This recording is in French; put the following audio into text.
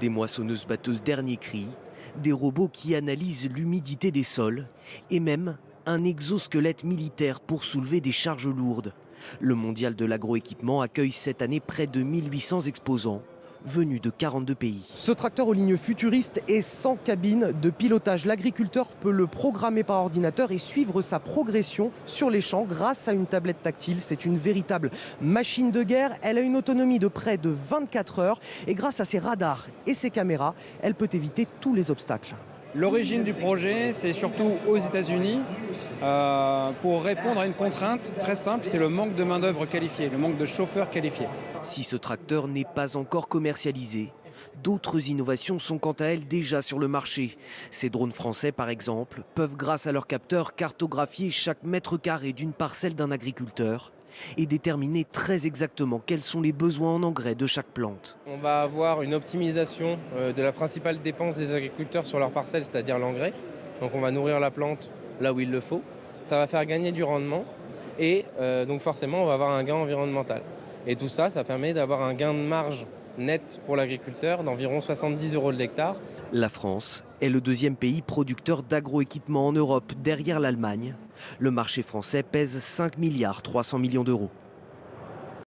Des moissonneuses-batteuses dernier cri, des robots qui analysent l'humidité des sols et même un exosquelette militaire pour soulever des charges lourdes. Le mondial de l'agroéquipement accueille cette année près de 1800 exposants venus de 42 pays. Ce tracteur aux lignes futuristes est sans cabine de pilotage. L'agriculteur peut le programmer par ordinateur et suivre sa progression sur les champs grâce à une tablette tactile. C'est une véritable machine de guerre. Elle a une autonomie de près de 24 heures et grâce à ses radars et ses caméras, elle peut éviter tous les obstacles. L'origine du projet, c'est surtout aux États-Unis pour répondre à une contrainte très simple, c'est le manque de main-d'œuvre qualifiée, le manque de chauffeurs qualifiés. Si ce tracteur n'est pas encore commercialisé, d'autres innovations sont quant à elles déjà sur le marché. Ces drones français, par exemple, peuvent grâce à leurs capteurs cartographier chaque mètre carré d'une parcelle d'un agriculteur et déterminer très exactement quels sont les besoins en engrais de chaque plante. On va avoir une optimisation de la principale dépense des agriculteurs sur leur parcelle, c'est-à-dire l'engrais. Donc on va nourrir la plante là où il le faut. Ça va faire gagner du rendement et donc forcément on va avoir un gain environnemental. Et tout ça, ça permet d'avoir un gain de marge net pour l'agriculteur d'environ 70 € de l'hectare. La France est le deuxième pays producteur d'agroéquipements en Europe, derrière l'Allemagne. Le marché français pèse 5,3 milliards d'euros.